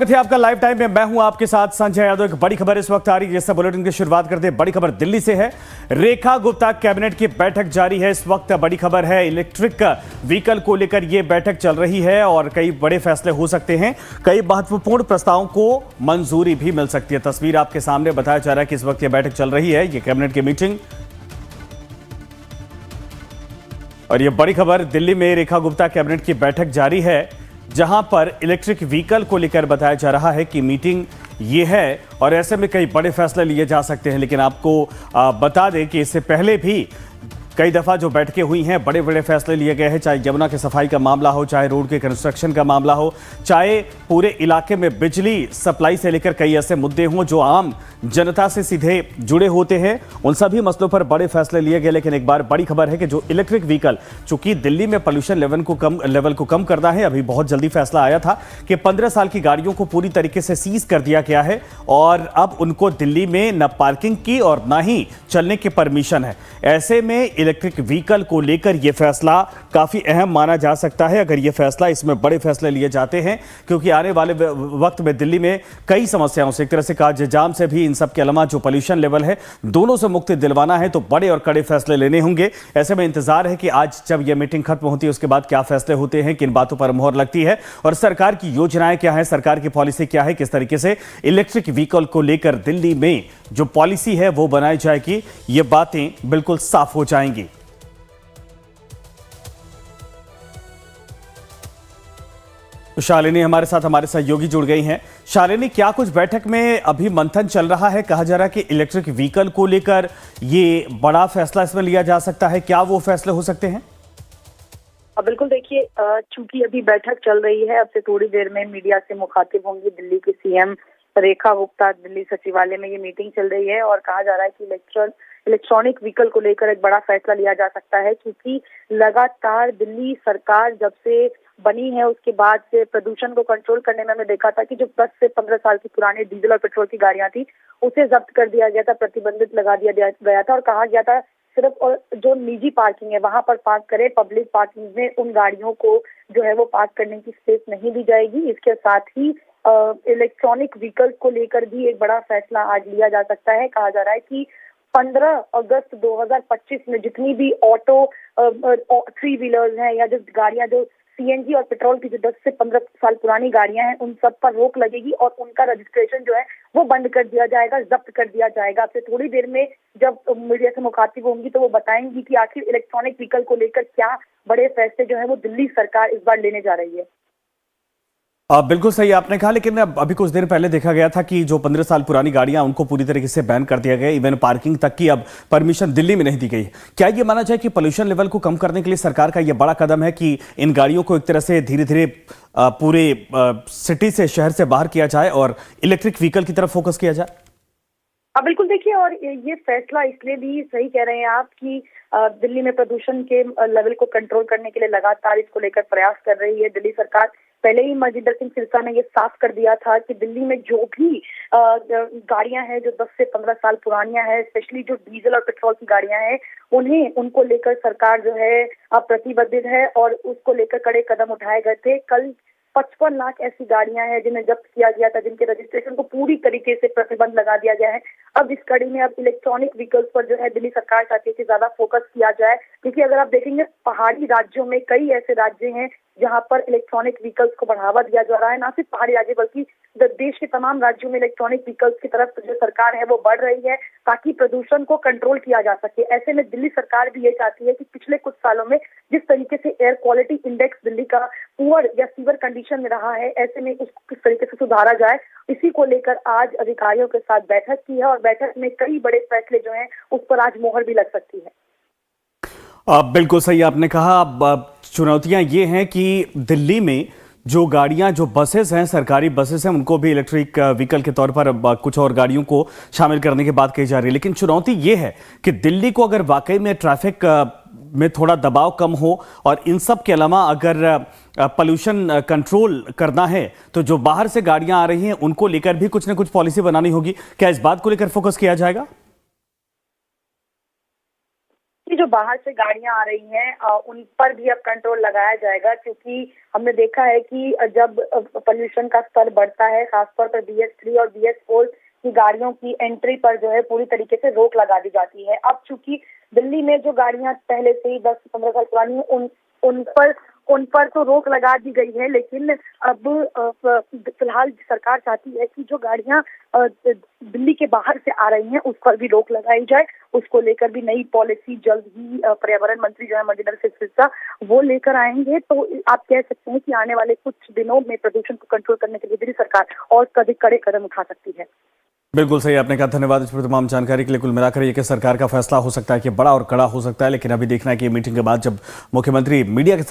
थे आपका live time में। मैं हूं आपके साथ संजय यादव। एक बड़ी खबर इस वक्त आ रही है, जिससे बुलेटिन की शुरुआत करते हैं। बड़ी खबर दिल्ली से है। रेखा गुप्ता कैबिनेट की बैठक जारी है इस वक्त। बड़ी खबर है, इलेक्ट्रिक व्हीकल को लेकर यह बैठक चल रही है और कई बड़े फैसले हो सकते हैं। कई महत्वपूर्ण प्रस्तावों को मंजूरी भी मिल सकती है। तस्वीर आपके सामने बताया जा रहा है कि इस वक्त यह बैठक चल रही है, यह कैबिनेट की मीटिंग। और यह बड़ी खबर, दिल्ली में रेखा गुप्ता कैबिनेट की बैठक जारी है, जहां पर इलेक्ट्रिक व्हीकल को लेकर बताया जा रहा है कि मीटिंग ये है और ऐसे में कई बड़े फैसले लिए जा सकते हैं। लेकिन आपको बता दें कि इससे पहले भी कई दफा जो बैठकें हुई हैं, बड़े बड़े फैसले लिए गए हैं। चाहे यमुना की सफाई का मामला हो, चाहे रोड के कंस्ट्रक्शन का मामला हो, चाहे पूरे इलाके में बिजली सप्लाई से लेकर कई ऐसे मुद्दे हों जो आम जनता से सीधे जुड़े होते हैं, उन सभी मसलों पर बड़े फैसले लिए गए। लेकिन एक बार बड़ी खबर है कि जो इलेक्ट्रिक व्हीकल, चूंकि दिल्ली में पोल्यूशन लेवल को कम करना है, अभी बहुत जल्दी फैसला आया था कि 15 साल की गाड़ियों को पूरी तरीके से सीज कर दिया गया है और अब उनको दिल्ली में न पार्किंग की और न ही चलने की परमिशन है। ऐसे में इलेक्ट्रिक व्हीकल को लेकर यह फैसला काफी अहम माना जा सकता है, अगर यह फैसला, इसमें बड़े फैसले लिए जाते हैं, क्योंकि आने वाले वक्त में दिल्ली में कई समस्याओं से, एक तरह से कहा जाम से भी, इन सब के अलावा जो पोल्यूशन लेवल है, दोनों से मुक्ति दिलवाना है, तो बड़े और कड़े फैसले लेने होंगे। ऐसे में इंतजार है कि आज जब यह मीटिंग खत्म होती है, उसके बाद क्या फैसले होते हैं, किन बातों पर मोहर लगती है और सरकार की योजनाएं क्या है, सरकार की पॉलिसी क्या है, किस तरीके से इलेक्ट्रिक व्हीकल को लेकर दिल्ली में जो पॉलिसी है वो बनाई जाएगी, ये बातें बिल्कुल साफ हो जाएंगी। शालिनी हमारे साथ, हमारे सहयोगी जुड़ गई हैं। शालिनी, क्या कुछ बैठक में अभी मंथन चल रहा है? कहा जा रहा है कि इलेक्ट्रिक व्हीकल को लेकर ये बड़ा फैसला इसमें लिया जा सकता है, क्या वो फैसले हो सकते हैं? बिल्कुल, देखिए, चूंकि अभी बैठक चल रही है, अब से थोड़ी देर में मीडिया से मुखातिब होंगी दिल्ली के सीएम रेखा गुप्ता। दिल्ली सचिवालय में ये मीटिंग चल रही है और कहा जा रहा है कि इलेक्ट्रॉनिक व्हीकल को लेकर एक बड़ा फैसला लिया जा सकता है, क्योंकि लगातार दिल्ली सरकार जब से बनी है उसके बाद से प्रदूषण को कंट्रोल करने में हमने देखा था कि जो 10 से 15 साल की पुरानी डीजल और पेट्रोल की गाड़ियां थी, उसे जब्त कर दिया गया था, प्रतिबंधित लगा दिया गया था और कहा गया था सिर्फ और जो निजी पार्किंग है वहां पर पार्क करे, पब्लिक पार्किंग में उन गाड़ियों को जो है वो पार्क करने की स्पेस नहीं दी जाएगी। इसके साथ ही इलेक्ट्रॉनिक व्हीकल्स को लेकर भी एक बड़ा फैसला आज लिया जा सकता है। कहा जा रहा है कि 15 अगस्त 2025 में जितनी भी ऑटो 3 व्हीलर्स हैं या जो गाड़ियां जो सीएनजी और पेट्रोल की जो 10 से 15 साल पुरानी गाड़ियां हैं, उन सब पर रोक लगेगी और उनका रजिस्ट्रेशन जो है वो बंद कर दिया जाएगा, जब्त कर दिया जाएगा। आपसे थोड़ी देर में जब मीडिया से मुखातिब होंगी तो वो बताएंगी कि आखिर इलेक्ट्रॉनिक व्हीकल को लेकर क्या बड़े फैसले जो है वो दिल्ली सरकार इस बार लेने जा रही है। बिल्कुल सही आपने कहा, लेकिन अभी कुछ देर पहले देखा गया था कि जो 15 साल पुरानी गाड़ियां, उनको पूरी तरीके से बैन कर दिया गया। इवन पार्किंग तक की अब परमिशन दिल्ली में नहीं दी गई। क्या ये माना जाए कि पोल्यूशन लेवल को कम करने के लिए सरकार का यह बड़ा कदम है कि इन गाड़ियों को एक तरह से धीरे धीरे पूरे सिटी से, शहर से बाहर किया जाए और इलेक्ट्रिक व्हीकल की तरफ फोकस किया जाए? बिल्कुल, देखिए, और ये फैसला इसलिए भी सही कह रहे हैं आप कि दिल्ली में प्रदूषण के लेवल को कंट्रोल करने के लिए लगातार इसको लेकर प्रयास कर रही है दिल्ली सरकार। पहले ही मजिंदर सिंह सिरसा ने ये साफ कर दिया था कि दिल्ली में जो भी गाड़ियां हैं जो 10 से 15 साल पुरानियां हैं, स्पेशली जो डीजल और पेट्रोल की गाड़ियां हैं, उनको लेकर सरकार जो है प्रतिबद्ध है और उसको लेकर कड़े कदम उठाए गए थे। कल 55 लाख ऐसी गाड़ियां हैं जिन्हें जब्त किया गया था, जिनके रजिस्ट्रेशन को पूरी तरीके से प्रतिबंध लगा दिया गया है। अब इस कड़ी में अब इलेक्ट्रॉनिक व्हीकल्स पर जो है दिल्ली सरकार चाहती है कि ज्यादा फोकस किया जाए, क्योंकि अगर आप देखेंगे पहाड़ी राज्यों में कई ऐसे राज्य हैं जहां पर इलेक्ट्रॉनिक व्हीकल्स को बढ़ावा दिया जा रहा है। ना सिर्फ पहाड़ी राज्य बल्कि देश के तमाम राज्यों में इलेक्ट्रॉनिक व्हीकल्स की तरफ जो सरकार है वो बढ़ रही है ताकि प्रदूषण को कंट्रोल किया जा सके। ऐसे में दिल्ली सरकार भी ये चाहती है कि पिछले कुछ सालों में जिस तरीके से एयर क्वालिटी इंडेक्स दिल्ली का पुअर या सीवर कंडीशन में रहा है, ऐसे में उसको किस तरीके से सुधारा जाए, इसी को लेकर आज अधिकारियों के साथ बैठक की है और बैठक में कई बड़े फैसले जो हैं उस पर आज मोहर भी लग सकती है। बिल्कुल सही आपने कहा। चुनौतियां ये हैं कि दिल्ली में जो गाड़ियां, जो बसेस हैं, सरकारी बसेस हैं, उनको भी इलेक्ट्रिक व्हीकल के तौर पर कुछ और गाड़ियों को शामिल करने की बात कही जा रही है। लेकिन चुनौती ये है कि दिल्ली को अगर वाकई में ट्रैफिक में थोड़ा दबाव कम हो और इन सब के अलावा अगर पोल्यूशन कंट्रोल करना है, तो जो बाहर से गाड़ियां आ रही हैं उनको लेकर भी कुछ ना कुछ पॉलिसी बनानी होगी। क्या इस बात को लेकर फोकस किया जाएगा? कि जो बाहर से गाड़ियां आ रही हैं उन पर भी अब कंट्रोल लगाया जाएगा, क्योंकि हमने देखा है कि जब पोल्यूशन का स्तर बढ़ता है, खासतौर पर BS3 और BS4 की गाड़ियों की एंट्री पर जो है पूरी तरीके से रोक लगा दी जाती है। अब चूंकि दिल्ली में जो गाड़ियां पहले से ही 10-15 साल पुरानी हैं, उन पर तो रोक लगा दी गई है, लेकिन अब फिलहाल सरकार चाहती है कि जो गाड़ियां दिल्ली के बाहर से आ रही हैं उस पर भी रोक लगाई जाए। उसको लेकर भी नई पॉलिसी जल्द ही पर्यावरण मंत्री जो है मजेंद्र सिंह सिरसा वो लेकर आएंगे। तो आप कह सकते हैं कि आने वाले कुछ दिनों में प्रदूषण को कंट्रोल करने के लिए दिल्ली सरकार और कड़े कदम उठा सकती है। बिल्कुल सही आपने कहा, धन्यवाद इस पर तमाम जानकारी के लिए। कुल मिलाकर ये कि सरकार का फैसला हो सकता है कि बड़ा और कड़ा हो सकता है, लेकिन अभी देखना है कि मीटिंग के बाद जब मुख्यमंत्री मीडिया के साथ